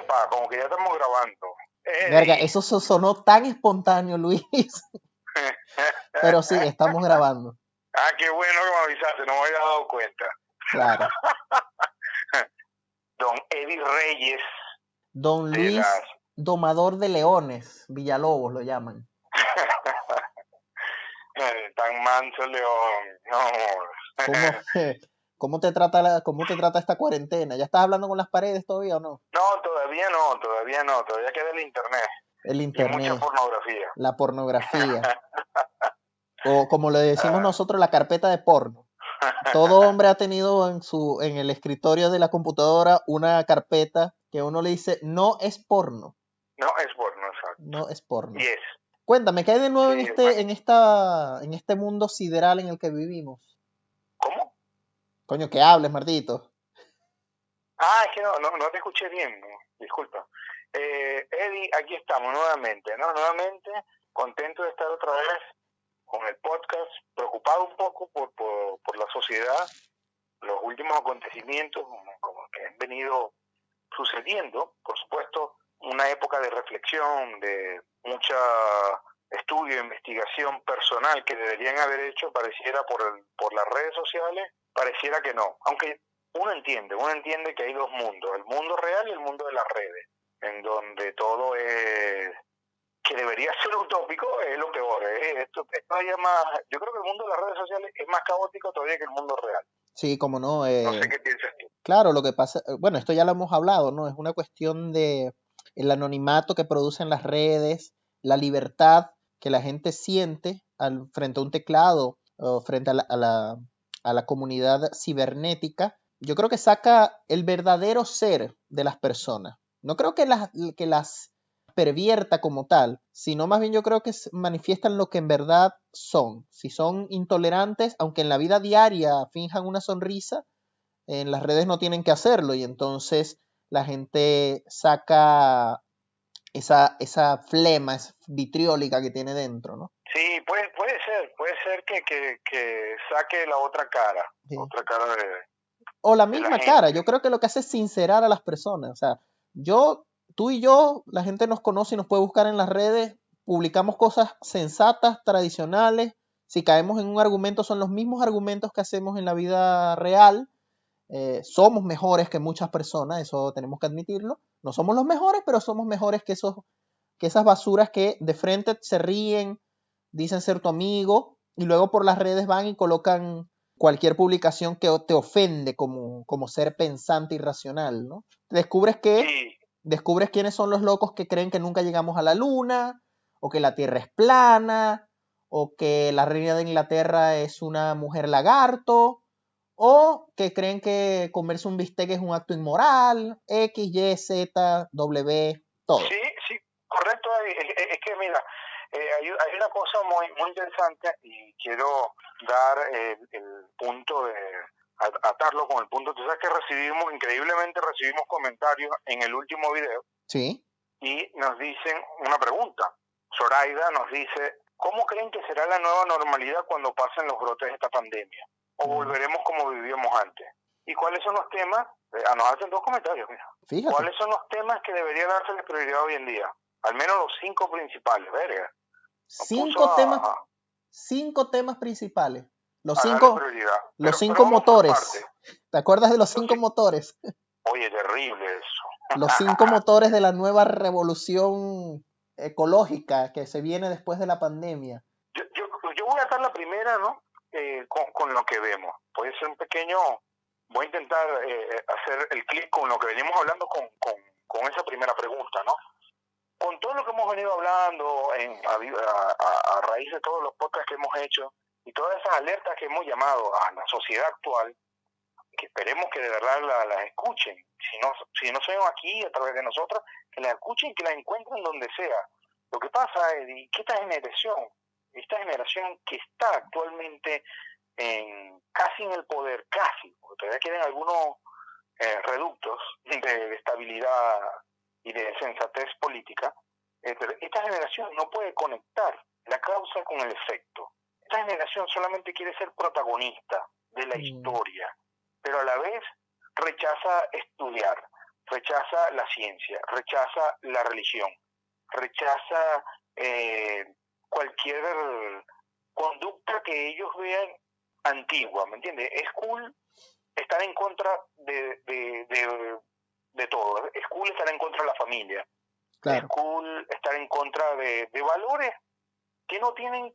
Epa, como que ya estamos grabando. Verga, eso sonó tan espontáneo, Luis. Pero sí, estamos grabando. Ah, qué bueno que me avisaste, no me había dado cuenta. Claro. Don Eddie Reyes. Don Luis, domador de leones, Villalobos lo llaman. Tan manso el león. No. ¿Cómo te trata esta cuarentena? ¿Ya estás hablando con las paredes todavía o no? No, todavía no. Todavía queda el internet. El internet. Y mucha pornografía. La pornografía. O como le decimos nosotros, la carpeta de porno. Todo hombre ha tenido en el escritorio de la computadora una carpeta que uno le dice, no es porno. No es porno, exacto. No es porno. Yes. Cuéntame, ¿qué hay de nuevo en este mundo sideral en el que vivimos? ¿Cómo? Coño, que hables, Martito. Ah, es que no te escuché bien, disculpa. Eddie, aquí estamos nuevamente, ¿no? Nuevamente, contento de estar otra vez con el podcast, preocupado un poco por la sociedad, los últimos acontecimientos como que han venido sucediendo, por supuesto, una época de reflexión, de mucha estudio, investigación personal que deberían haber hecho, pareciera por las redes sociales, pareciera que no, aunque uno entiende que hay dos mundos, el mundo real y el mundo de las redes, en donde todo es que debería ser utópico, es lo peor. Esto más, yo creo que el mundo de las redes sociales es más caótico todavía que el mundo real. Sí, como no. No sé qué piensas tú. Claro, lo que pasa, bueno, esto ya lo hemos hablado, ¿no? Es una cuestión de el anonimato que producen las redes, la libertad que la gente siente frente a un teclado o frente a la comunidad cibernética. Yo creo que saca el verdadero ser de las personas. No creo que las pervierta como tal, sino más bien yo creo que manifiestan lo que en verdad son. Si son intolerantes, aunque en la vida diaria finjan una sonrisa, en las redes no tienen que hacerlo y entonces la gente saca esa flema, esa vitriólica que tiene dentro, ¿no? Sí, puede ser que saque la otra cara, sí. Otra cara de... O la misma cara, yo creo que lo que hace es sincerar a las personas, o sea, tú y yo, la gente nos conoce y nos puede buscar en las redes, publicamos cosas sensatas, tradicionales, si caemos en un argumento son los mismos argumentos que hacemos en la vida real. Somos mejores que muchas personas, eso tenemos que admitirlo. No somos los mejores, pero somos mejores que esas basuras que de frente se ríen, dicen ser tu amigo y luego por las redes van y colocan cualquier publicación que te ofende como ser pensante y racional, ¿no? Descubres quiénes son los locos que creen que nunca llegamos a la luna, o que la Tierra es plana, o que la reina de Inglaterra es una mujer lagarto, o que creen que comerse un bistec es un acto inmoral, X, Y, Z, W, todo. Sí, correcto. Es que mira, hay una cosa muy interesante y quiero dar el punto de atarlo con el punto. Tú sabes que increíblemente recibimos comentarios en el último video. Sí. Y nos dicen una pregunta. Zoraida nos dice, ¿cómo creen que será la nueva normalidad cuando pasen los brotes de esta pandemia? ¿O volveremos como vivíamos antes? ¿Y cuáles son los temas? Nos hacen dos comentarios, mira. Fíjate. ¿Cuáles son los temas que debería darse prioridad hoy en día? Al menos los 5 principales, verga. 5 temas principales. Los 5 motores. ¿Te acuerdas de los 5 motores? Oye, terrible eso. Los 5 motores de la nueva revolución ecológica que se viene después de la pandemia. Yo voy a dar la primera, ¿no? Con lo que vemos. Puede ser un pequeño... Voy a intentar hacer el clic con lo que venimos hablando con esa primera pregunta, ¿no? Con todo lo que hemos venido hablando a raíz de todos los podcasts que hemos hecho y todas esas alertas que hemos llamado a la sociedad actual, que esperemos que de verdad las escuchen. Si no son aquí a través de nosotros, que las escuchen y que las encuentren donde sea. Lo que pasa es que esta generación que está actualmente casi en el poder, porque todavía quedan algunos reductos de estabilidad y de sensatez política, pero esta generación no puede conectar la causa con el efecto. Esta generación solamente quiere ser protagonista de la historia, pero a la vez rechaza estudiar, rechaza la ciencia, rechaza la religión, rechaza cualquier conducta que ellos vean antigua, ¿me entiendes? Es cool estar en contra de todo, es cool estar en contra de la familia, claro. Es cool estar en contra de valores que no tienen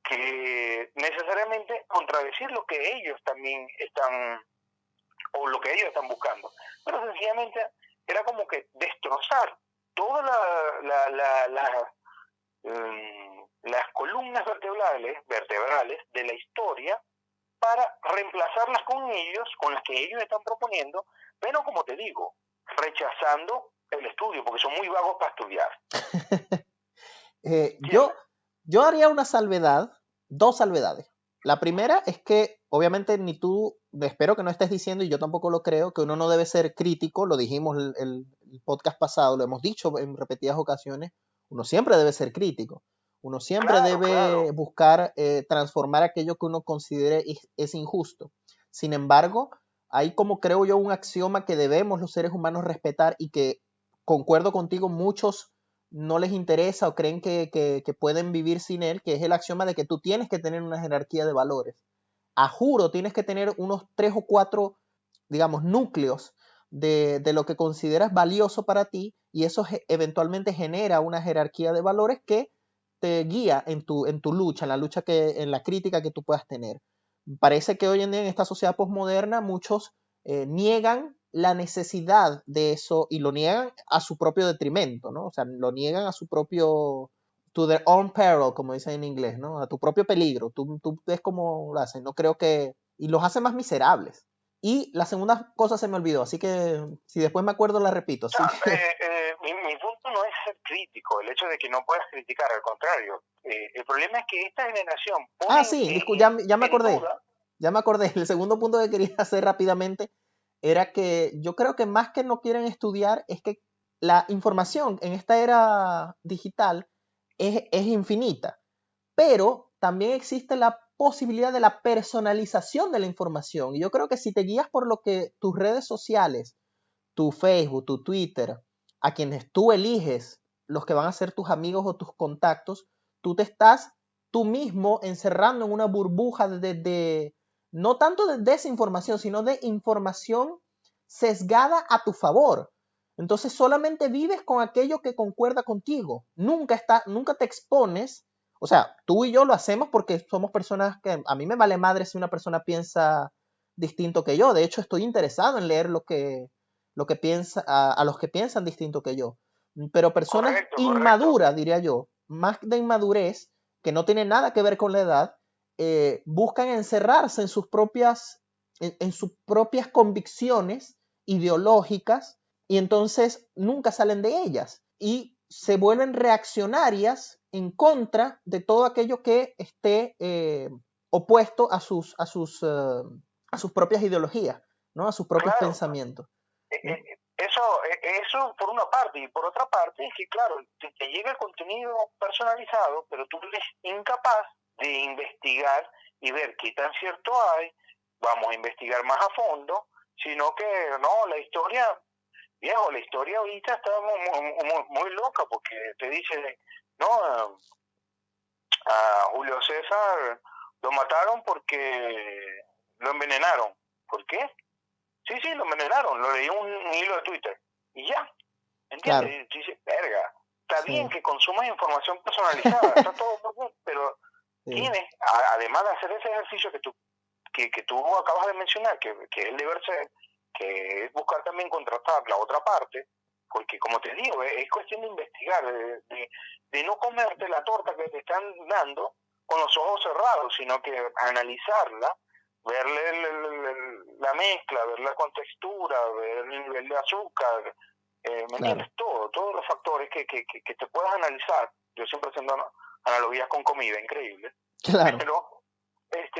que necesariamente contradecir lo que ellos también están, o lo que ellos están buscando, pero sencillamente era como que destrozar todas las columnas vertebrales de la historia para reemplazarlas con ellos, con las que ellos están proponiendo, pero como te digo, rechazando el estudio, porque son muy vagos para estudiar. Yo haría una salvedad, dos salvedades. La primera es que, obviamente, ni tú, espero que no estés diciendo, y yo tampoco lo creo, que uno no debe ser crítico, lo dijimos el podcast pasado, lo hemos dicho en repetidas ocasiones, uno siempre debe ser crítico. Uno siempre debe buscar transformar aquello que uno considere es injusto. Sin embargo, hay, como creo yo, un axioma que debemos los seres humanos respetar y que, concuerdo contigo, muchos no les interesa o creen que pueden vivir sin él, que es el axioma de que tú tienes que tener una jerarquía de valores. A juro, tienes que tener unos 3 o 4, digamos, núcleos de lo que consideras valioso para ti, y eso eventualmente genera una jerarquía de valores que te guía en tu lucha, en la crítica que tú puedas tener. Parece que hoy en día en esta sociedad posmoderna muchos niegan la necesidad de eso y lo niegan a su propio detrimento, ¿no? O sea, lo niegan a su propio, to their own peril, como dicen en inglés, ¿no? A tu propio peligro. Tú ves cómo lo hacen. No creo que... Y los hace más miserables. Y la segunda cosa se me olvidó, así que si después me acuerdo la repito. Así mi punto no es ser crítico, el hecho de que no puedas criticar, al contrario. El problema es que esta generación pone ya me acordé. Ya me acordé. El segundo punto que quería hacer rápidamente era que yo creo que más que no quieren estudiar es que la información en esta era digital es infinita, pero también existe la posibilidad de la personalización de la información. Y yo creo que si te guías por lo que tus redes sociales, tu Facebook, tu Twitter, a quienes tú eliges, los que van a ser tus amigos o tus contactos, tú te estás tú mismo encerrando en una burbuja no tanto de desinformación, sino de información sesgada a tu favor. Entonces solamente vives con aquello que concuerda contigo. Nunca te expones. O sea, tú y yo lo hacemos porque somos personas que a mí me vale madre si una persona piensa distinto que yo. De hecho, estoy interesado en leer lo que piensa, a los que piensan distinto que yo. Pero personas inmaduras, diría yo, más de inmadurez, que no tiene nada que ver con la edad, buscan encerrarse en sus propias convicciones ideológicas y entonces nunca salen de ellas y se vuelven reaccionarias en contra de todo aquello que esté opuesto a sus propias ideologías, ¿no? A sus propios pensamientos. Eso por una parte, y por otra parte es que, claro, te llega el contenido personalizado, pero tú eres incapaz de investigar y ver qué tan cierto hay, vamos a investigar más a fondo, sino que, no, la historia ahorita está muy loca, porque te dice, no, a Julio César lo mataron porque lo envenenaron. ¿Por qué? Sí, lo envenenaron, lo leí en un hilo de Twitter. Y ya, ¿entiendes? Claro. Y dices, verga, está bien que consumas información personalizada, está todo muy bien, pero tienes, además de hacer ese ejercicio que tú acabas de mencionar, que es el deber ser, que es buscar también contratar la otra parte, porque como te digo, es cuestión de investigar, de no comerte la torta que te están dando con los ojos cerrados, sino que analizarla, verle la mezcla, ver la contextura, ver el nivel de azúcar, ¿me entiendes? Todos los factores que te puedas analizar. Yo siempre haciendo analogías con comida, increíble. Claro. Pero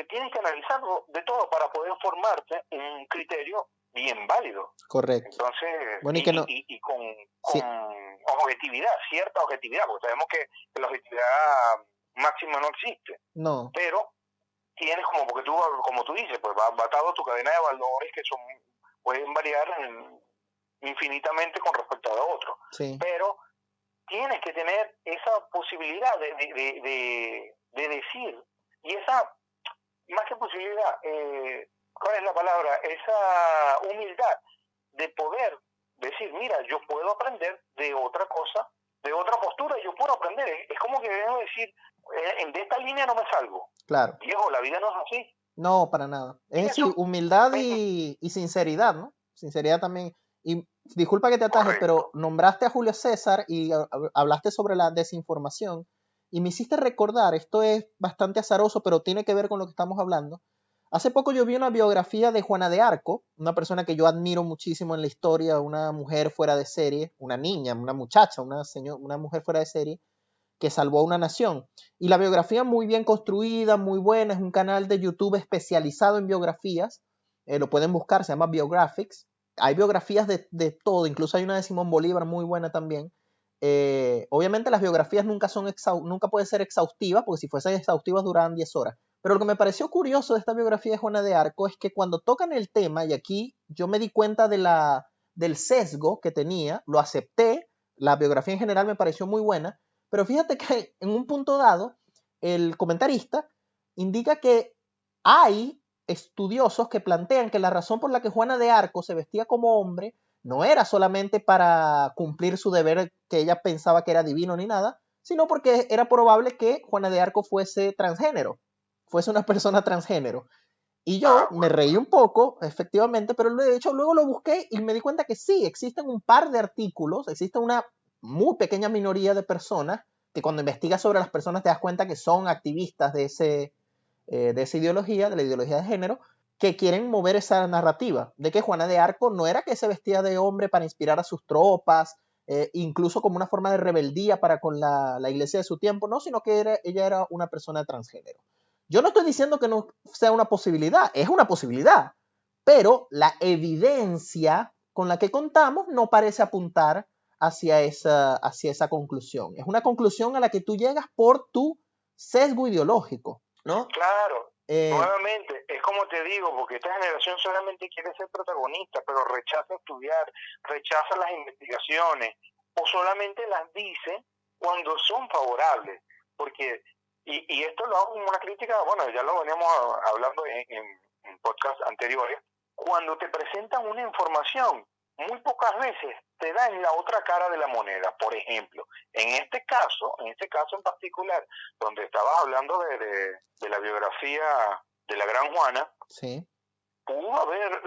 tienes que analizarlo de todo para poder formarte un criterio bien válido. Correcto. Entonces, bueno, y con objetividad, cierta objetividad, porque sabemos que la objetividad máxima no existe. No. Pero tienes como tú dices, pues va atado a tu cadena de valores que pueden variar infinitamente con respecto a otro. Sí. Pero tienes que tener esa posibilidad de decir, y esa, más que posibilidad, ¿cuál es la palabra? Esa humildad de poder decir, mira, yo puedo aprender de otra cosa, de otra postura, yo puedo aprender. Es como que debo decir, de esta línea no me salgo. Claro. Viejo, la vida no es así. No, para nada. Es decir, humildad y sinceridad, ¿no? Sinceridad también. Y disculpa que te ataje, pero nombraste a Julio César y hablaste sobre la desinformación y me hiciste recordar, esto es bastante azaroso, pero tiene que ver con lo que estamos hablando. Hace poco yo vi una biografía de Juana de Arco, una persona que yo admiro muchísimo en la historia, una mujer fuera de serie, una niña, una muchacha, una mujer fuera de serie, que salvó a una nación. Y la biografía muy bien construida, muy buena, es un canal de YouTube especializado en biografías, lo pueden buscar, se llama Biographics. Hay biografías de todo, incluso hay una de Simón Bolívar muy buena también. Obviamente las biografías nunca pueden ser exhaustivas, porque si fuesen exhaustivas duraran 10 horas. Pero lo que me pareció curioso de esta biografía de Juana de Arco es que cuando tocan el tema, y aquí yo me di cuenta del sesgo que tenía, lo acepté, la biografía en general me pareció muy buena, pero fíjate que en un punto dado, el comentarista indica que hay estudiosos que plantean que la razón por la que Juana de Arco se vestía como hombre no era solamente para cumplir su deber que ella pensaba que era divino ni nada, sino porque era probable que Juana de Arco fuese transgénero, fuese una persona transgénero. Y yo me reí un poco, efectivamente, pero de hecho luego lo busqué y me di cuenta que sí, existen un par de artículos, existe una muy pequeña minoría de personas que cuando investigas sobre las personas te das cuenta que son activistas de esa ideología, de la ideología de género, que quieren mover esa narrativa de que Juana de Arco no era que se vestía de hombre para inspirar a sus tropas, incluso como una forma de rebeldía para con la iglesia de su tiempo, no, sino que ella era una persona transgénero. Yo no estoy diciendo que no sea una posibilidad, es una posibilidad, pero la evidencia con la que contamos no parece apuntar hacia esa conclusión. Es una conclusión a la que tú llegas por tu sesgo ideológico, ¿no? Claro. Nuevamente, es como te digo, porque esta generación solamente quiere ser protagonista, pero rechaza estudiar, rechaza las investigaciones, o solamente las dice cuando son favorables, porque, y esto lo hago como una crítica, bueno, ya lo veníamos hablando en podcasts anteriores, cuando te presentan una información, muy pocas veces te dan la otra cara de la moneda. Por ejemplo, en este caso en particular, donde estabas hablando de la biografía de la Gran Juana, sí, pudo haber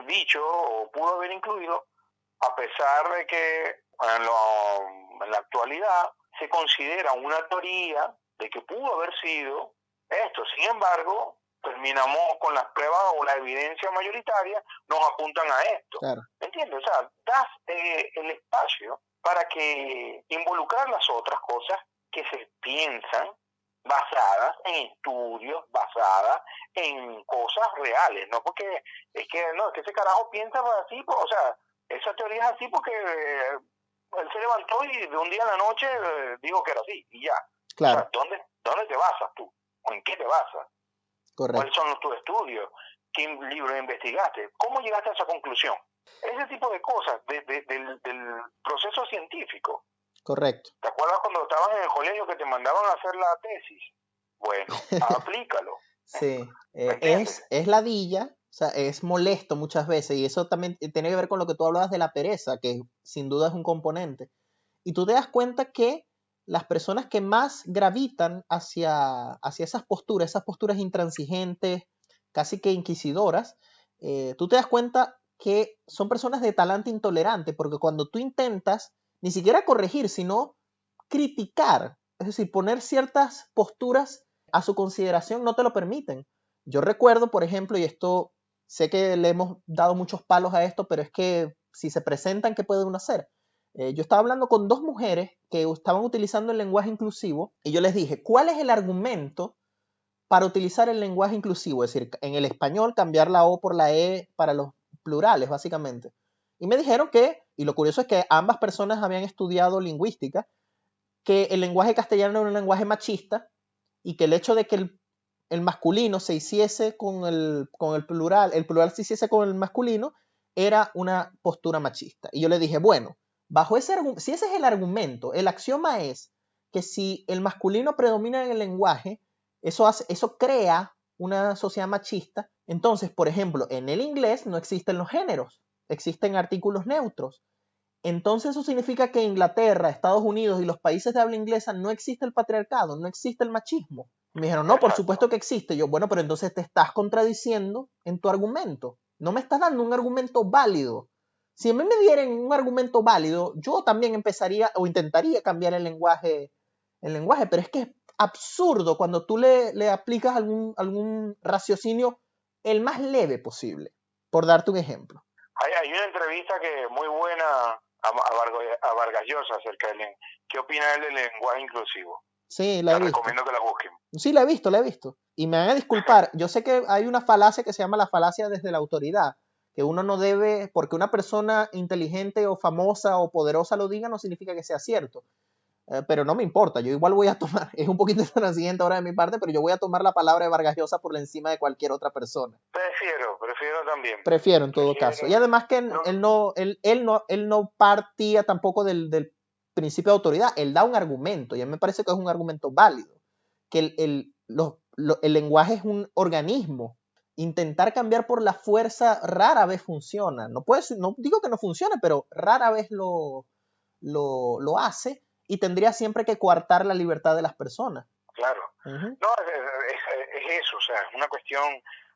dicho o pudo haber incluido, a pesar de que en la actualidad se considera una teoría de que pudo haber sido esto. Sin embargo, terminamos con las pruebas o la evidencia mayoritaria nos apuntan a esto. Claro. ¿Entiendes? O sea, das el espacio para que involucrar las otras cosas que se piensan basadas en estudios, basadas en cosas reales, no porque es que ese carajo piensa así, pues, o sea, esa teoría es así porque él se levantó y de un día a la noche dijo que era así y ya. Claro. O sea, ¿dónde te basas tú? ¿O en qué te basas? Correcto. ¿Cuáles son tus estudios? ¿Qué libros investigaste? ¿Cómo llegaste a esa conclusión? Ese tipo de cosas del proceso científico. Correcto. ¿Te acuerdas cuando estabas en el colegio que te mandaban a hacer la tesis? Bueno, aplícalo. Sí, es ladilla, o sea, es molesto muchas veces y eso también tiene que ver con lo que tú hablabas de la pereza, que sin duda es un componente. Y tú te das cuenta que las personas que más gravitan hacia esas posturas intransigentes, casi que inquisidoras, tú te das cuenta que son personas de talante intolerante, porque cuando tú intentas ni siquiera corregir, sino criticar, es decir, poner ciertas posturas a su consideración, no te lo permiten. Yo recuerdo, por ejemplo, y esto, sé que le hemos dado muchos palos a esto, pero es que si se presentan, ¿qué puede uno hacer? Yo estaba hablando con dos mujeres que estaban utilizando el lenguaje inclusivo y yo les dije, ¿cuál es el argumento para utilizar el lenguaje inclusivo? Es decir, en el español cambiar la O por la E para los plurales, básicamente. Y me dijeron que, y lo curioso es que ambas personas habían estudiado lingüística, que el lenguaje castellano era un lenguaje machista y que el hecho de que el masculino se hiciese con el plural se hiciese con el masculino, era una postura machista. Y yo le dije, bueno, si ese es el argumento, el axioma es que si el masculino predomina en el lenguaje, eso crea una sociedad machista. Entonces, por ejemplo, en el inglés no existen los géneros, existen artículos neutros. Entonces eso significa que en Inglaterra, Estados Unidos y los países de habla inglesa no existe el patriarcado, no existe el machismo. Me dijeron, no, por supuesto que existe. Yo, bueno, pero entonces te estás contradiciendo en tu argumento. No me estás dando un argumento válido. Si a mí me dieran un argumento válido, yo también empezaría o intentaría cambiar el lenguaje, pero es que es absurdo cuando tú le aplicas algún raciocinio el más leve posible, por darte un ejemplo. Hay una entrevista que muy buena a Vargas Llosa acerca del qué opina él del lenguaje inclusivo. Sí, la he visto. Recomiendo que la busquen. Sí, la he visto. Y me van a disculpar, yo sé que hay una falacia que se llama la falacia desde la autoridad, que uno no debe, porque una persona inteligente o famosa o poderosa lo diga, no significa que sea cierto. Pero no me importa, yo igual voy a tomar, es un poquito intransigente ahora de mi parte, pero yo voy a tomar la palabra de Vargas Llosa por encima de cualquier otra persona. Prefiero también. Prefiero en todo caso. Y además que él no partía tampoco del principio de autoridad, él da un argumento, y a mí me parece que es un argumento válido, que el lenguaje es un organismo. Intentar cambiar por la fuerza rara vez funciona. No digo que no funcione, pero rara vez lo hace, y tendría siempre que coartar la libertad de las personas. Claro. No, es eso, o sea, es una cuestión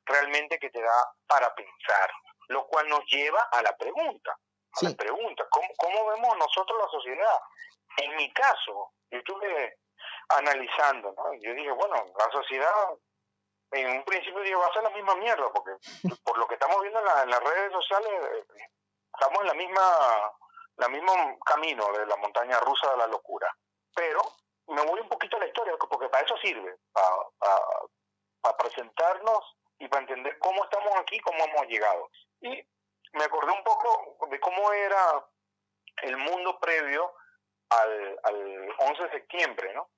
realmente que te da para pensar, lo cual nos lleva a la pregunta. Sí. La pregunta, ¿cómo vemos nosotros la sociedad? En mi caso, yo estuve analizando, ¿no? Yo dije, bueno, la sociedad en un principio dije, va a ser la misma mierda, porque por lo que estamos viendo en las redes sociales, estamos en la mismo camino de la montaña rusa de la locura. Pero me voy un poquito a la historia, porque para eso sirve, para presentarnos y para entender cómo estamos aquí, cómo hemos llegado. Y me acordé un poco de cómo era el mundo previo al 11 de septiembre, ¿no?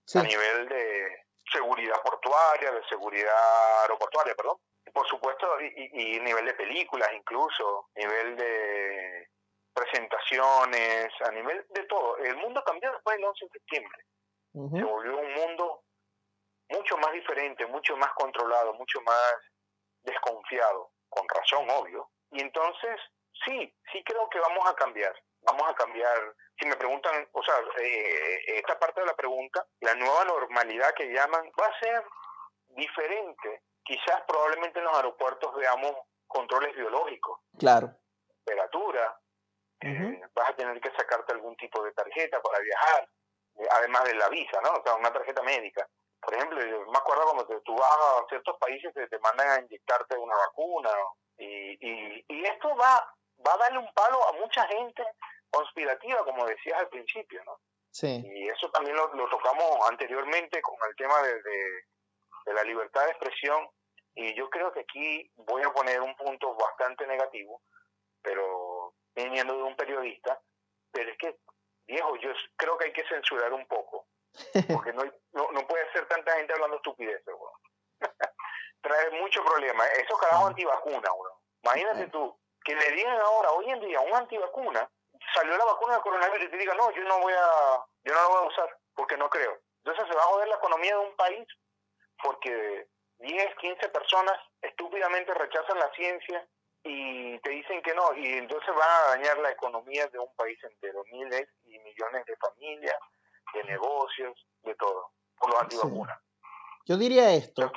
Sí. A nivel de seguridad portuaria, de seguridad aeroportuaria, perdón. Por supuesto, y nivel de películas incluso, nivel de presentaciones, a nivel de todo. El mundo cambió después del 11 de septiembre. Se volvió un mundo mucho más diferente, mucho más controlado, mucho más desconfiado, con razón, obvio. Y entonces, sí creo que vamos a cambiar. Si me preguntan, o sea, esta parte de la pregunta, la nueva normalidad que llaman, va a ser diferente. Quizás probablemente en los aeropuertos veamos controles biológicos. Claro. Temperatura. Vas a tener que sacarte algún tipo de tarjeta para viajar, además de la visa, ¿no? O sea, una tarjeta médica. Por ejemplo, yo me acuerdo cuando tú vas a ciertos países que te mandan a inyectarte una vacuna, ¿no? Y esto va a darle un palo a mucha gente conspirativa, como decías al principio, ¿no? Sí. Y eso también lo tocamos anteriormente con el tema de la libertad de expresión, y yo creo que aquí voy a poner un punto bastante negativo, pero viniendo de un periodista, pero es que, viejo, yo creo que hay que censurar un poco, porque no puede ser tanta gente hablando estupideces, weón. Trae mucho problema. Esos carajos antivacunas, weón. Imagínate tú, que le digan ahora, hoy en día, un antivacuna, salió la vacuna del coronavirus y te diga, no, yo no la voy a usar, porque no creo. Entonces se va a joder la economía de un país, porque 10, 15 personas estúpidamente rechazan la ciencia y te dicen que no, y entonces van a dañar la economía de un país entero, miles y millones de familias, de negocios, de todo, por los antivacunas. Sí. Yo diría esto,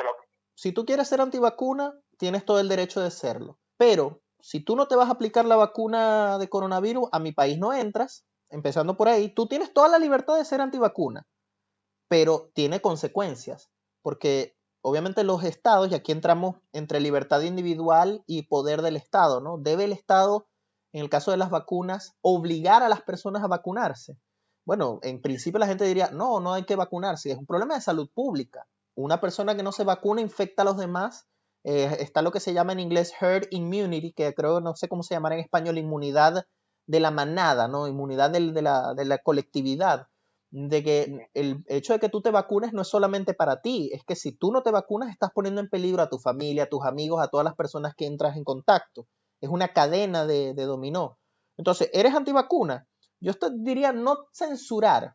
si tú quieres ser antivacuna, tienes todo el derecho de serlo, pero si tú no te vas a aplicar la vacuna de coronavirus, a mi país no entras, empezando por ahí, tú tienes toda la libertad de ser antivacuna, pero tiene consecuencias, porque obviamente los estados, y aquí entramos entre libertad individual y poder del Estado, ¿no? Debe el Estado, en el caso de las vacunas, obligar a las personas a vacunarse. Bueno, en principio la gente diría, no hay que vacunarse, es un problema de salud pública. Una persona que no se vacuna infecta a los demás. Está lo que se llama en inglés herd immunity, que creo, no sé cómo se llamará en español, inmunidad de la manada, ¿no? Inmunidad de la colectividad. De que el hecho de que tú te vacunes no es solamente para ti, es que si tú no te vacunas estás poniendo en peligro a tu familia, a tus amigos, a todas las personas que entras en contacto. es una cadena de dominó. Entonces, ¿eres antivacuna? Yo diría no censurar,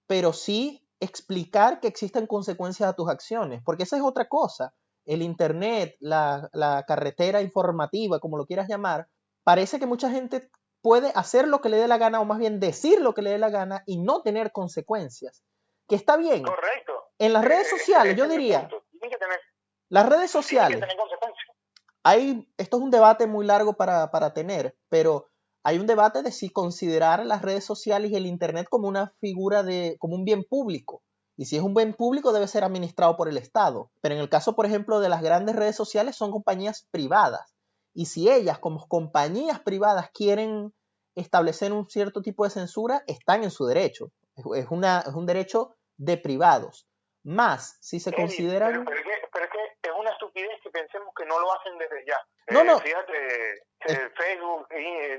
pero sí explicar que existen consecuencias a tus acciones, porque esa es otra cosa. El internet, la carretera informativa, como lo quieras llamar, parece que mucha gente puede hacer lo que le dé la gana, o más bien decir lo que le dé la gana y no tener consecuencias. Que está bien. Correcto. En las redes sociales, yo diría, las redes sociales, esto es un debate muy largo para tener, pero hay un debate de si considerar las redes sociales y el internet como una figura como un bien público. Y si es un bien público debe ser administrado por el Estado. Pero en el caso, por ejemplo, de las grandes redes sociales son compañías privadas. Y si ellas, como compañías privadas, quieren establecer un cierto tipo de censura, están en su derecho. Es un derecho de privados. Más, si se consideran... Pero es que es una estupidez que pensemos que no lo hacen desde ya. No. Fíjate, Facebook,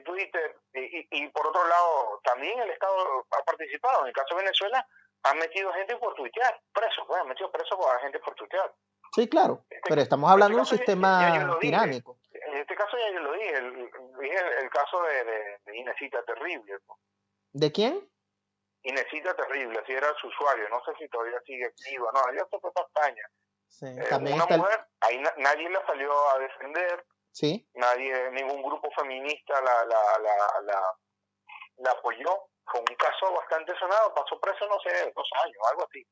Twitter, y por otro lado, también el Estado ha participado. En el caso de Venezuela, han metido gente por tuitear, presos, han metido presos a gente por tuitear. Sí, claro, pero estamos hablando de un sistema tiránico. En este caso ya yo lo dije, el caso de Inesita Terrible. ¿No? ¿De quién? Inesita Terrible, así era su usuario, no sé si todavía sigue activa, no, ella se fue para España. Sí, también una mujer, ahí nadie la salió a defender, ¿sí? Ningún grupo feminista la apoyó. Fue un caso bastante sonado, pasó preso, no sé, 2 años, algo así,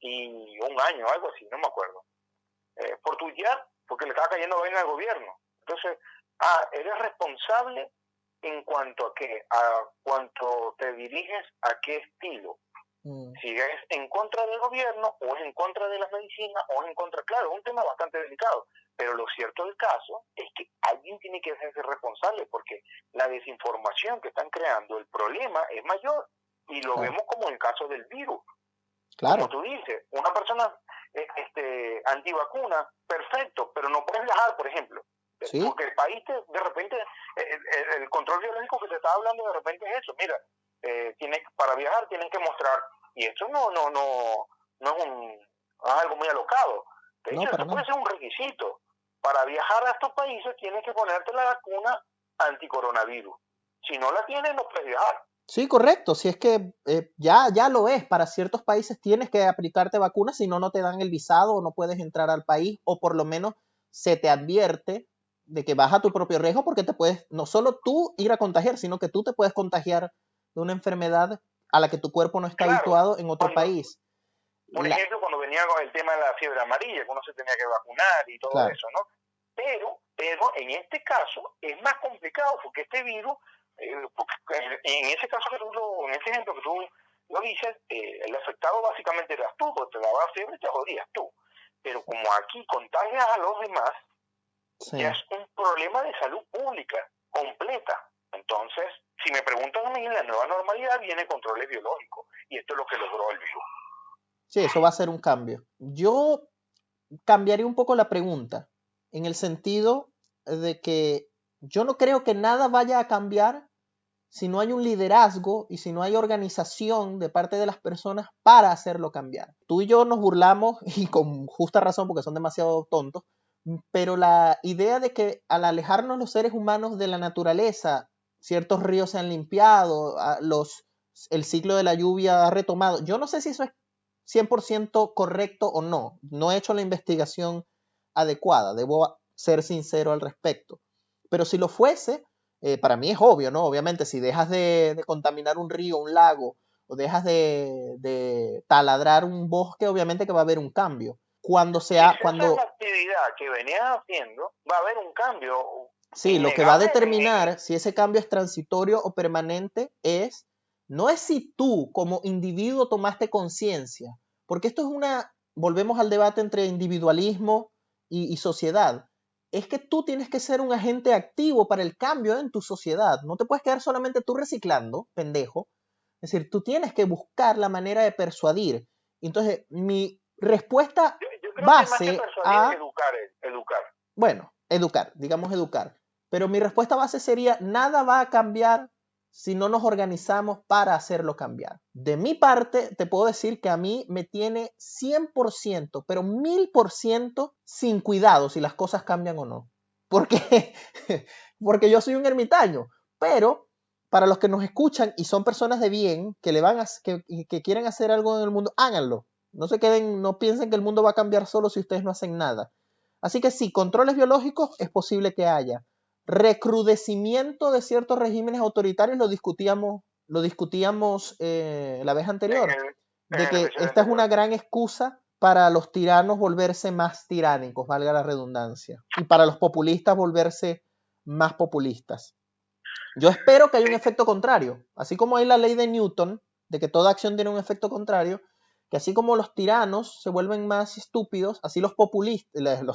y 1 año, algo así, no me acuerdo, por tuitear, porque le estaba cayendo vaina al gobierno. Entonces, eres responsable en cuanto a qué, a cuanto te diriges, a qué estilo. Si es en contra del gobierno, o es en contra de las medicinas, o es en contra, claro, es un tema bastante delicado, pero lo cierto del caso es que alguien tiene que hacerse responsable, porque la desinformación que están creando, el problema es mayor, y lo vemos como en el caso del virus. Claro. Como tú dices, una persona antivacuna, perfecto, pero no puedes viajar, por ejemplo. ¿Sí? Porque el país, de repente, el control biológico que te estaba hablando, de repente es eso. Mira, para viajar tienen que mostrar, y esto no es algo muy alocado. De hecho, esto puede ser un requisito. Para viajar a estos países tienes que ponerte la vacuna anticoronavirus. Si no la tienes, no puedes viajar. Sí, correcto. Si es que ya lo es. Para ciertos países tienes que aplicarte vacunas, si no, no te dan el visado o no puedes entrar al país, o por lo menos se te advierte de que vas a tu propio riesgo, porque te puedes, no solo tú ir a contagiar, sino que tú te puedes contagiar de una enfermedad a la que tu cuerpo no está habituado en otro país. Por ejemplo, cuando venía con el tema de la fiebre amarilla, que uno se tenía que vacunar y todo eso, ¿no? Pero en este caso es más complicado, porque este virus, en ese caso en ese ejemplo que tú lo dices, el afectado básicamente eras tú, porque te daba fiebre y te jodías tú. Pero como aquí contagias a los demás, ya es un problema de salud pública completa. Entonces, si me preguntan a mí, la nueva normalidad viene controles biológicos, y esto es lo que logró el virus. Sí, eso va a ser un cambio. Yo cambiaría un poco la pregunta, en el sentido de que yo no creo que nada vaya a cambiar si no hay un liderazgo y si no hay organización de parte de las personas para hacerlo cambiar. Tú y yo nos burlamos, y con justa razón porque son demasiado tontos, pero la idea de que al alejarnos los seres humanos de la naturaleza, ciertos ríos se han limpiado, el ciclo de la lluvia ha retomado. Yo no sé si eso es 100% correcto o no. No he hecho la investigación adecuada, debo ser sincero al respecto. Pero si lo fuese, para mí es obvio, ¿no? Obviamente, si dejas de contaminar un río, un lago, o dejas de taladrar un bosque, obviamente que va a haber un cambio. Cuando esa es la actividad que venías haciendo, va a haber un cambio. Sí, lo que va a determinar si ese cambio es transitorio o permanente no es si tú como individuo tomaste conciencia, porque esto es volvemos al debate entre individualismo y sociedad. Es que tú tienes que ser un agente activo para el cambio en tu sociedad. No te puedes quedar solamente tú reciclando, pendejo. Es decir, tú tienes que buscar la manera de persuadir. Entonces, mi respuesta yo creo base que más que persuadir, educar. Bueno, digamos educar. Pero mi respuesta base sería, nada va a cambiar si no nos organizamos para hacerlo cambiar. De mi parte, te puedo decir que a mí me tiene 100%, pero 1000% sin cuidado si las cosas cambian o no. porque, porque yo soy un ermitaño. Pero para los que nos escuchan y son personas de bien, que quieren hacer algo en el mundo, háganlo. No se queden, no piensen que el mundo va a cambiar solo si ustedes no hacen nada. Así que sí, controles biológicos es posible que haya. Recrudecimiento de ciertos regímenes autoritarios lo discutíamos la vez anterior, de que esta es una gran excusa para los tiranos volverse más tiránicos, valga la redundancia, y para los populistas volverse más populistas. Yo espero que haya un efecto contrario, así como hay la ley de Newton, de que toda acción tiene un efecto contrario, que así como los tiranos se vuelven más estúpidos, así los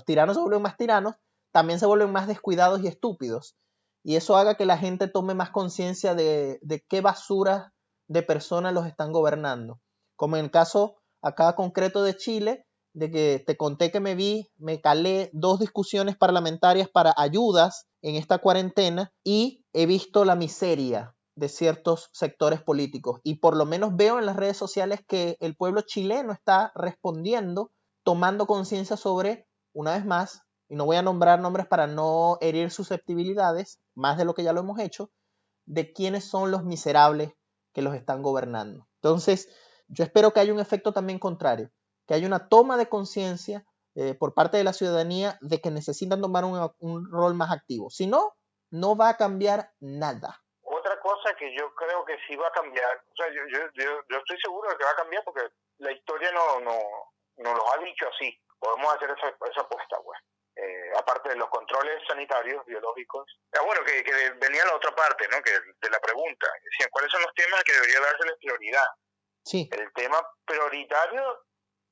tiranos se vuelven más tiranos, también se vuelven más descuidados y estúpidos. Y eso haga que la gente tome más conciencia de qué basura de personas los están gobernando. Como en el caso acá concreto de Chile, de que te conté que me calé 2 discusiones parlamentarias para ayudas en esta cuarentena y he visto la miseria de ciertos sectores políticos y por lo menos veo en las redes sociales que el pueblo chileno está respondiendo, tomando conciencia sobre, una vez más, y no voy a nombrar nombres para no herir susceptibilidades, más de lo que ya lo hemos hecho, de quiénes son los miserables que los están gobernando. Entonces, yo espero que haya un efecto también contrario, que haya una toma de conciencia por parte de la ciudadanía de que necesitan tomar un rol más activo. Si no, no va a cambiar nada. Otra cosa que yo creo que sí va a cambiar, o sea, yo estoy seguro de que va a cambiar porque la historia no lo ha dicho así. Podemos hacer esa apuesta, pues. Aparte de los controles sanitarios, biológicos. Bueno, que venía la otra parte, ¿no? Que de la pregunta. Decían, ¿cuáles son los temas que debería dárseles prioridad? Sí. El tema prioritario,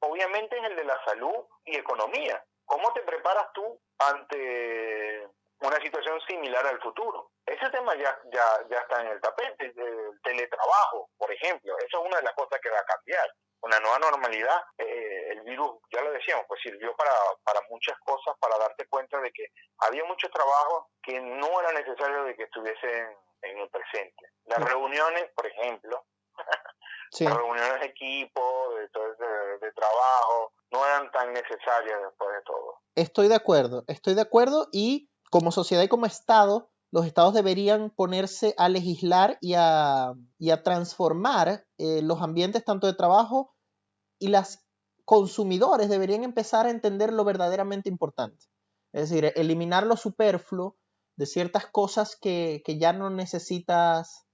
obviamente, es el de la salud y economía. ¿Cómo te preparas tú ante una situación similar al futuro? Ese tema ya está en el tapete, el teletrabajo, por ejemplo. Eso es una de las cosas que va a cambiar. Una nueva normalidad, el virus, ya lo decíamos, pues sirvió para muchas cosas, para darte cuenta de que había muchos trabajos que no era necesario de que estuviesen en el presente. Las reuniones, por ejemplo, sí. Las reuniones de equipo, de trabajo, no eran tan necesarias después de todo. Estoy de acuerdo y como sociedad y como Estado, los estados deberían ponerse a legislar y a transformar los ambientes tanto de trabajo y los consumidores deberían empezar a entender lo verdaderamente importante. Es decir, eliminar lo superfluo de ciertas cosas que ya no necesitas,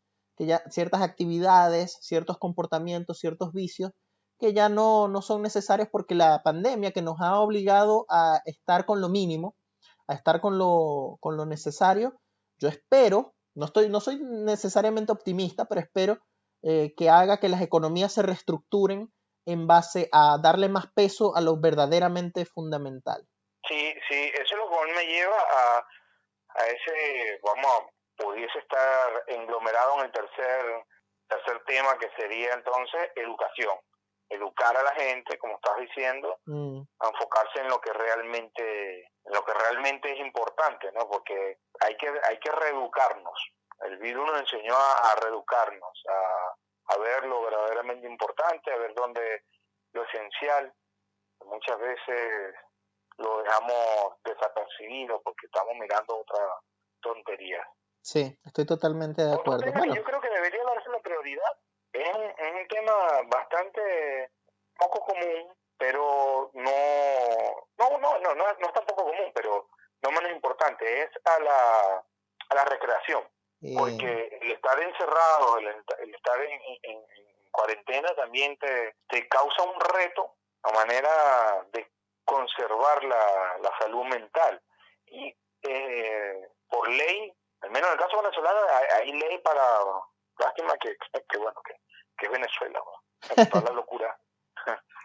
ciertas actividades, ciertos comportamientos, ciertos vicios, que ya no son necesarios porque la pandemia que nos ha obligado a estar con lo mínimo, a estar con lo necesario, yo espero, no soy necesariamente optimista, pero espero que haga que las economías se reestructuren en base a darle más peso a lo verdaderamente fundamental. Sí, eso es lo que me lleva a ese, pudiese estar englomerado en el tercer tema, que sería entonces educación. Educar a la gente, como estás diciendo, a enfocarse en lo que realmente es importante, ¿no? Porque hay que reeducarnos. El virus nos enseñó a reeducarnos, a ver lo verdaderamente importante, a ver dónde lo esencial. Muchas veces lo dejamos desapercibido porque estamos mirando otra tontería. Sí, estoy totalmente de acuerdo. Otro tema que yo creo que debería darse la prioridad es un tema bastante poco común, pero no es tan poco común, pero no menos importante, es a la recreación. Porque el estar encerrado, el estar en cuarentena también te causa un reto a manera de conservar la salud mental. Y por ley, al menos en el caso venezolano, hay ley para... Lástima que es Venezuela, ¿no? Toda la locura.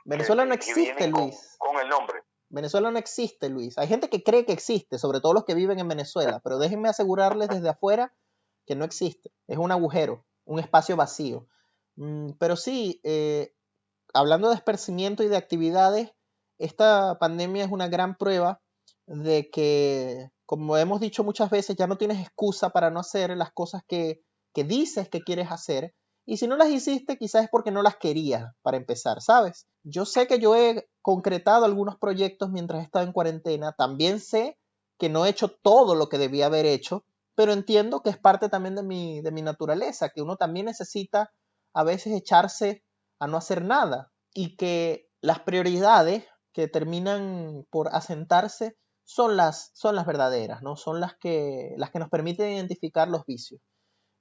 Venezuela no existe, Luis. Con el nombre. Venezuela no existe, Luis. Hay gente que cree que existe, sobre todo los que viven en Venezuela, pero déjenme asegurarles desde afuera que no existe. Es un agujero, un espacio vacío. Pero sí, hablando de esparcimiento y de actividades, esta pandemia es una gran prueba de que, como hemos dicho muchas veces, ya no tienes excusa para no hacer las cosas que dices que quieres hacer. Y si no las hiciste, quizás es porque no las querías, para empezar, ¿sabes? Yo sé que yo he concretado algunos proyectos mientras he estado en cuarentena. También sé que no he hecho todo lo que debía haber hecho, pero entiendo que es parte también de mi naturaleza, que uno también necesita a veces echarse a no hacer nada y que las prioridades que terminan por asentarse son las verdaderas, ¿no? Son las que nos permiten identificar los vicios.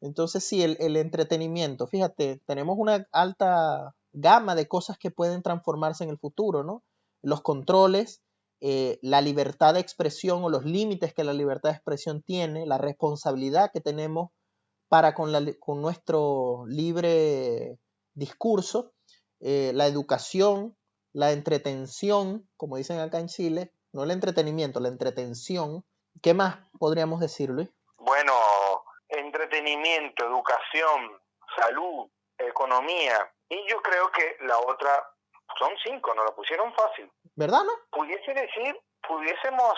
Entonces, sí, el entretenimiento, fíjate, tenemos una alta gama de cosas que pueden transformarse en el futuro, ¿no? Los controles, la libertad de expresión o los límites que la libertad de expresión tiene, la responsabilidad que tenemos para con nuestro libre discurso, la educación, la entretención, como dicen acá en Chile, no el entretenimiento, la entretención. ¿Qué más podríamos decir, Luis? Bueno, entretenimiento, educación, salud, economía, y yo creo que la otra son 5, nos la pusieron fácil. ¿Verdad, no? Pudiésemos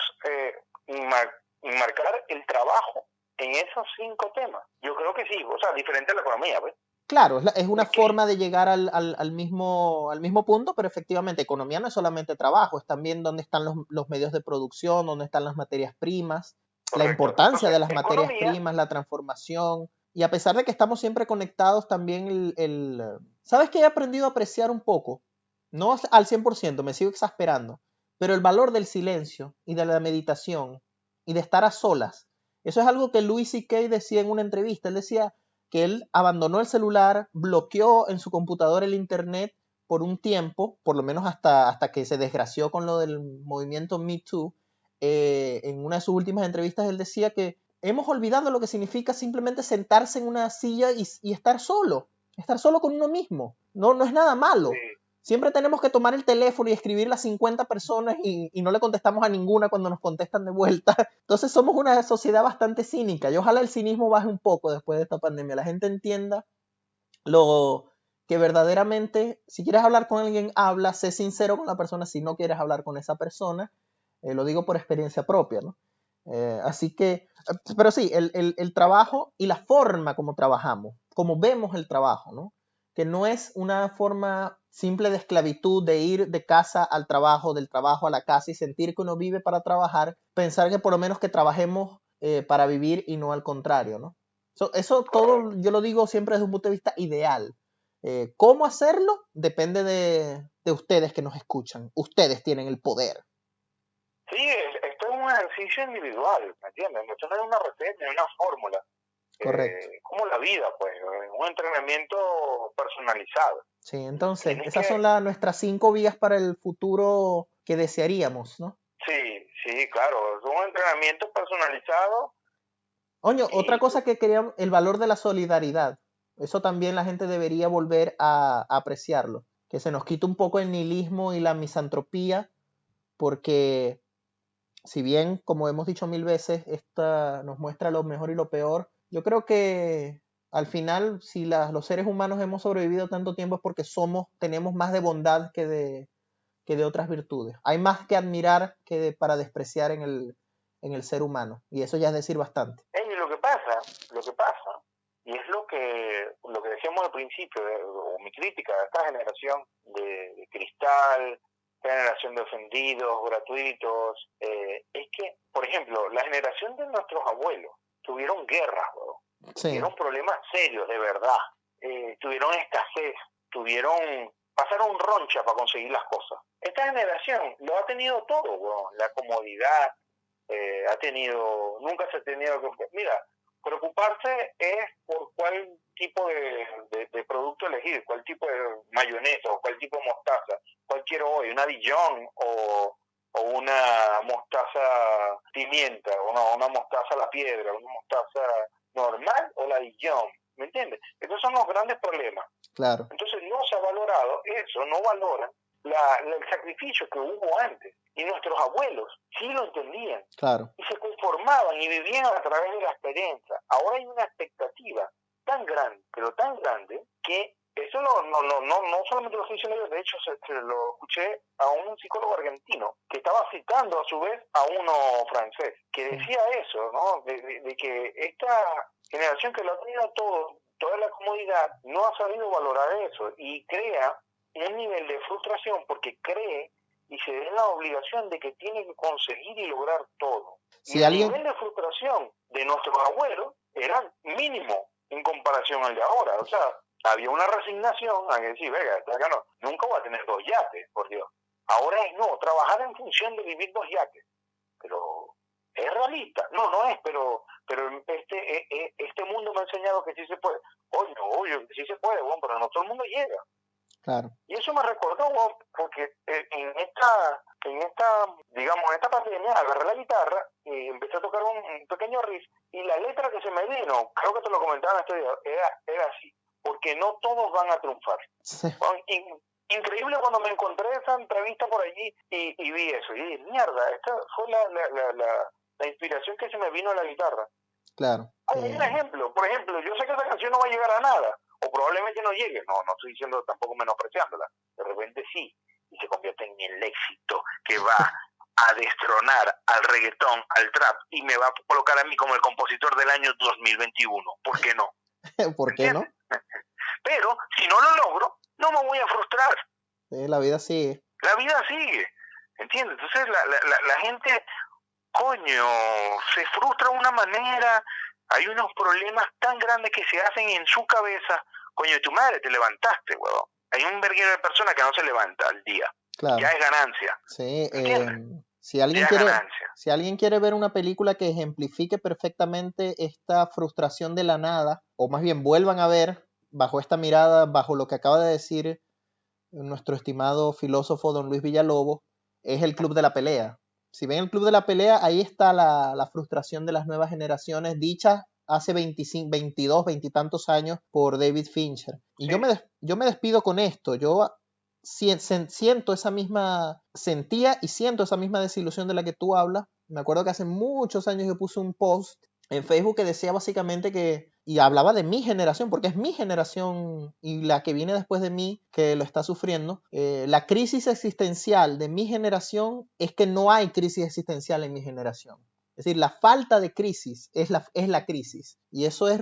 marcar el trabajo en esos 5 temas. Yo creo que sí, o sea, diferente a la economía, pues. Claro, es una forma de llegar al mismo punto, pero efectivamente, economía no es solamente trabajo, es también dónde están los medios de producción, dónde están las materias primas, correcto, la importancia de las materias primas, la transformación. Y a pesar de que estamos siempre conectados, también ¿sabes qué he aprendido a apreciar un poco? No al 100%, me sigo exasperando, pero el valor del silencio y de la meditación y de estar a solas. Eso es algo que Louis C.K. decía en una entrevista. Él decía que él abandonó el celular, bloqueó en su computadora el internet por un tiempo, por lo menos hasta que se desgració con lo del movimiento Me Too. En una de sus últimas entrevistas él decía que hemos olvidado lo que significa simplemente sentarse en una silla y estar solo con uno mismo. No es nada malo. Sí. Siempre tenemos que tomar el teléfono y escribirle a 50 personas y no le contestamos a ninguna cuando nos contestan de vuelta. Entonces somos una sociedad bastante cínica y ojalá el cinismo baje un poco después de esta pandemia. La gente entienda lo que verdaderamente, si quieres hablar con alguien, habla, sé sincero con la persona. Si no quieres hablar con esa persona, lo digo por experiencia propia, ¿no? Así que, pero sí, el trabajo y la forma como trabajamos, como vemos el trabajo, ¿no? Que no es una forma simple de esclavitud, de ir de casa al trabajo, del trabajo a la casa y sentir que uno vive para trabajar, pensar que por lo menos que trabajemos para vivir y no al contrario, ¿no? Eso todo yo lo digo siempre desde un punto de vista ideal. ¿Cómo hacerlo? Depende de ustedes que nos escuchan. Ustedes tienen el poder. Sí, esto es un ejercicio individual, ¿me entiendes? Esto no es una receta, no es una fórmula. Correcto. Como la vida, pues, un entrenamiento personalizado. Sí, entonces, esas son nuestras 5 vías para el futuro que desearíamos, ¿no? Sí, claro, es un entrenamiento personalizado. Oye, otra cosa que queríamos, el valor de la solidaridad. Eso también la gente debería volver a apreciarlo. Que se nos quite un poco el nihilismo y la misantropía, porque si bien, como hemos dicho 1000 veces, esta nos muestra lo mejor y lo peor, yo creo que al final, si los seres humanos hemos sobrevivido tanto tiempo es porque tenemos más de bondad que de otras virtudes. Hay más que admirar que para despreciar en el ser humano. Y eso ya es decir bastante. Y lo que pasa, y es lo que decíamos al principio, o mi crítica a esta generación de cristal, generación de ofendidos, gratuitos, es que, por ejemplo, la generación de nuestros abuelos tuvieron guerras, sí, tuvieron problemas serios, de verdad, tuvieron escasez, pasaron roncha para conseguir las cosas. Esta generación lo ha tenido todo, bro. La comodidad, nunca se ha tenido que... Mira, preocuparse es por cuál tipo de producto elegir, cuál tipo de mayonesa, o cuál tipo de mostaza, cuál quiero hoy, una Dijon o una mostaza pimienta, una mostaza a la piedra, una mostaza normal o la Dijon, ¿me entiendes? Esos son los grandes problemas. Claro. Entonces no se ha valorado eso, no valoran el sacrificio que hubo antes. Y nuestros abuelos sí lo entendían. Claro. Y se conformaban y vivían a través de la experiencia. Ahora hay una expectativa tan grande, pero tan grande, que eso no solamente lo estoy diciendo yo, de hecho se lo escuché a un psicólogo argentino que estaba citando a su vez a uno francés, que decía eso, ¿no? De que esta generación que lo ha tenido toda la comodidad, no ha sabido valorar eso y crea un nivel de frustración porque cree y se den la obligación de que tiene que conseguir y lograr todo. Si y el alguien... nivel de frustración de nuestros abuelos era mínimo en comparación al de ahora. O sea, había una resignación a decir, venga, nunca voy a tener 2 yates, por Dios. Ahora es no, trabajar en función de vivir 2 yates. Pero es realista. No, no es, pero este mundo me ha enseñado que sí se puede. Oye, que sí se puede, bueno, pero no todo el mundo llega. Claro. Y eso me recordó, bueno, porque en esta, digamos, en esta pandemia, agarré la guitarra y empecé a tocar un pequeño riff, y la letra que se me vino, creo que te lo comentaba en este video, era así, porque no todos van a triunfar. Sí. Increíble cuando me encontré esa entrevista por allí y vi eso, y dije, mierda, esta fue la inspiración que se me vino a la guitarra. Claro. Hay un ejemplo, por ejemplo, yo sé que esa canción no va a llegar a nada, o probablemente no llegue, no estoy diciendo tampoco menospreciándola, de repente sí, y se convierte en el éxito que va a destronar al reggaetón, al trap, y me va a colocar a mí como el compositor del año 2021, ¿por qué no? ¿Por qué no? Pero si no lo logro, no me voy a frustrar. La vida sigue. La vida sigue, ¿entiendes? Entonces la gente, coño, se frustra de una manera, hay unos problemas tan grandes que se hacen en su cabeza, coño, tu madre, te levantaste, huevón. Hay un verguero de personas que no se levanta al día. Claro. Ya es ganancia. Sí, si alguien quiere ver una película que ejemplifique perfectamente esta frustración de la nada, o más bien vuelvan a ver bajo esta mirada, bajo lo que acaba de decir nuestro estimado filósofo don Luis Villalobos, es el Club de la Pelea. Si ven el Club de la Pelea, ahí está la frustración de las nuevas generaciones, dicha hace 25, 22, 20 y tantos años por David Fincher. Y sí. yo me despido con esto. Yo sentía y siento esa misma desilusión de la que tú hablas. Me acuerdo que hace muchos años yo puse un post en Facebook que decía básicamente y hablaba de mi generación, porque es mi generación y la que viene después de mí que lo está sufriendo. La crisis existencial de mi generación es que no hay crisis existencial en mi generación. Es decir, la falta de crisis es la crisis. Y eso es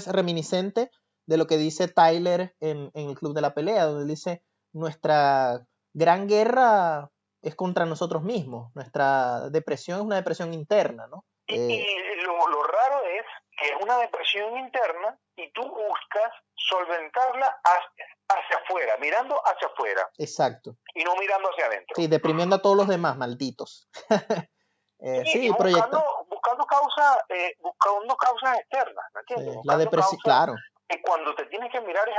reminiscente de lo que dice Tyler en el Club de la Pelea, donde dice, nuestra gran guerra es contra nosotros mismos. Nuestra depresión es una depresión interna, ¿no? Y lo raro es que es una depresión interna y tú buscas solventarla hacia afuera, mirando hacia afuera. Exacto. Y no mirando hacia adentro. Sí, deprimiendo a todos los demás, malditos. Y buscando causas externas, ¿me entiendes? Sí, la depresión, claro. Que cuando te tienes que mirar es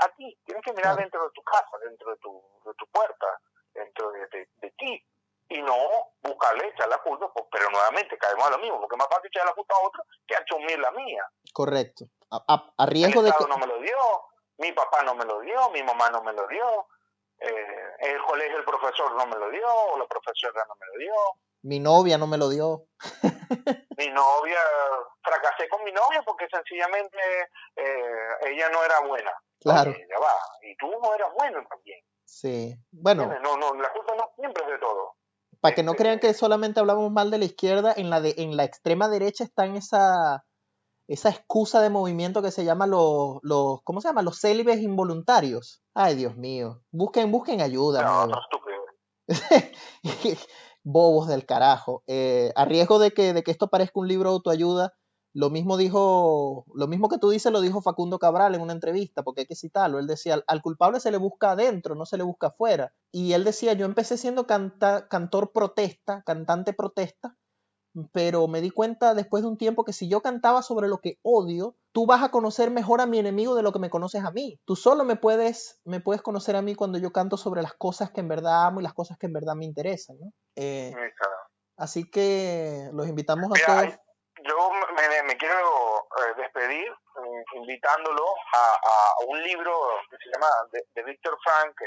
a ti, tienes que mirar dentro de tu casa, dentro de tu puerta, dentro de ti. Y no buscarle echar la culpa, pero nuevamente caemos a lo mismo, porque es más fácil echar la culpa a otro que asumir la mía. Correcto. A riesgo el Estado de que... no me lo dio, mi papá no me lo dio, mi mamá no me lo dio, el colegio el profesor no me lo dio, o la profesora no me lo dio. Mi novia no me lo dio. Mi novia, fracasé con mi novia porque sencillamente ella no era buena. Claro. Oye, ya va, y tú no eras bueno también. Sí, bueno. No, la culpa no siempre es de todo. Para que no crean que solamente hablamos mal de la izquierda, en la extrema derecha está en esa excusa de movimiento que se llama ¿cómo se llama? Los célibes involuntarios. Ay, Dios mío. Busquen ayuda. No, estúpido. Bobos del carajo. A riesgo de que esto parezca un libro de autoayuda, lo mismo que tú dices lo dijo Facundo Cabral en una entrevista, porque hay que citarlo. Él decía, al culpable se le busca adentro, no se le busca afuera. Y él decía, yo empecé siendo cantante protesta, pero me di cuenta después de un tiempo que si yo cantaba sobre lo que odio, tú vas a conocer mejor a mi enemigo de lo que me conoces a mí. Tú solo me puedes conocer a mí cuando yo canto sobre las cosas que en verdad amo y las cosas que en verdad me interesan, ¿no? Así que los invitamos a todos. Yo me quiero despedir invitándolo a un libro que se llama de Víctor Frank, que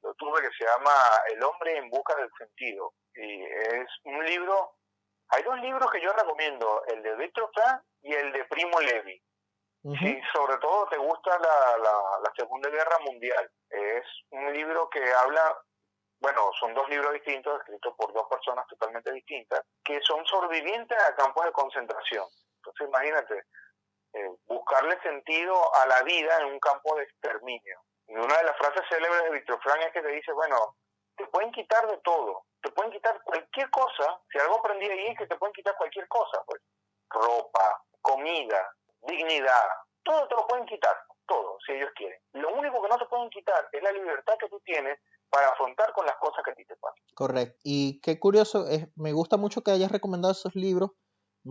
lo tuve, que se llama El hombre en busca del sentido. Y es un libro... Hay 2 libros que yo recomiendo, el de Víctor Frank y el de Primo Levi. Uh-huh. Si sobre todo te gusta la Segunda Guerra Mundial, es un libro que habla, bueno, son 2 libros distintos, escritos por 2 personas totalmente distintas, que son sobrevivientes a campos de concentración. Entonces imagínate, buscarle sentido a la vida en un campo de exterminio. Una de las frases célebres de Víctor Frank es que te dice, bueno, te pueden quitar de todo, te pueden quitar cualquier cosa. Si algo aprendí ahí es que te pueden quitar cualquier cosa, pues ropa, comida, dignidad, todo te lo pueden quitar, todo, si ellos quieren. Lo único que no te pueden quitar es la libertad que tú tienes para afrontar con las cosas que a ti te pasan. Correcto. Y qué curioso, me gusta mucho que hayas recomendado esos libros,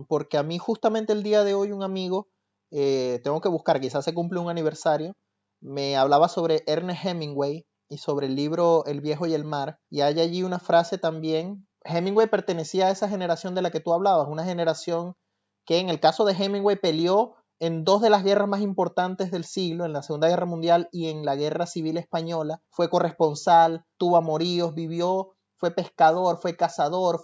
porque a mí justamente el día de hoy un amigo, tengo que buscar, quizás se cumple un aniversario, me hablaba sobre Ernest Hemingway y sobre el libro El viejo y el mar, y hay allí una frase también. Hemingway pertenecía a esa generación de la que tú hablabas, una generación que en el caso de Hemingway peleó en dos de las guerras más importantes del siglo, en la Segunda Guerra Mundial y en la Guerra Civil Española. Fue corresponsal, tuvo amoríos, vivió, fue pescador, fue cazador,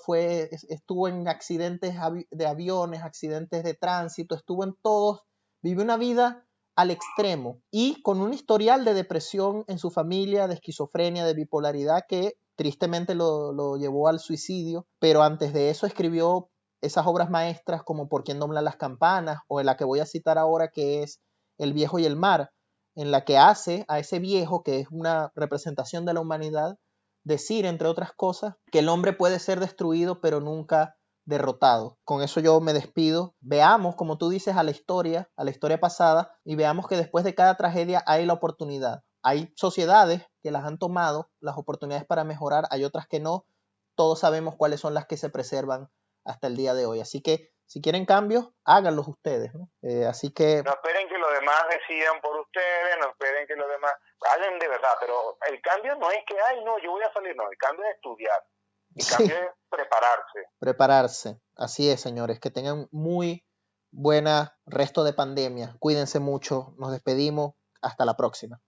estuvo en accidentes de aviones, accidentes de tránsito, estuvo en todos, vivió una vida al extremo y con un historial de depresión en su familia, de esquizofrenia, de bipolaridad que tristemente lo llevó al suicidio, pero antes de eso escribió esas obras maestras como Por quién doblan las campanas, o en la que voy a citar ahora, que es El viejo y el mar, en la que hace a ese viejo, que es una representación de la humanidad, decir, entre otras cosas, que el hombre puede ser destruido pero nunca derrotado. Con eso yo me despido. Veamos, como tú dices, a la historia pasada, y veamos que después de cada tragedia hay la oportunidad. Hay sociedades que las han tomado, las oportunidades para mejorar, hay otras que no. Todos sabemos cuáles son las que se preservan hasta el día de hoy. Así que si quieren cambios, háganlos ustedes, ¿no? Así que... No esperen que los demás decidan por ustedes, no esperen que los demás hagan de verdad, pero el cambio no es que, ay, no, yo voy a salir, no, el cambio es estudiar, el cambio es prepararse. Prepararse, así es, señores, que tengan muy buena resto de pandemia, cuídense mucho, nos despedimos, hasta la próxima.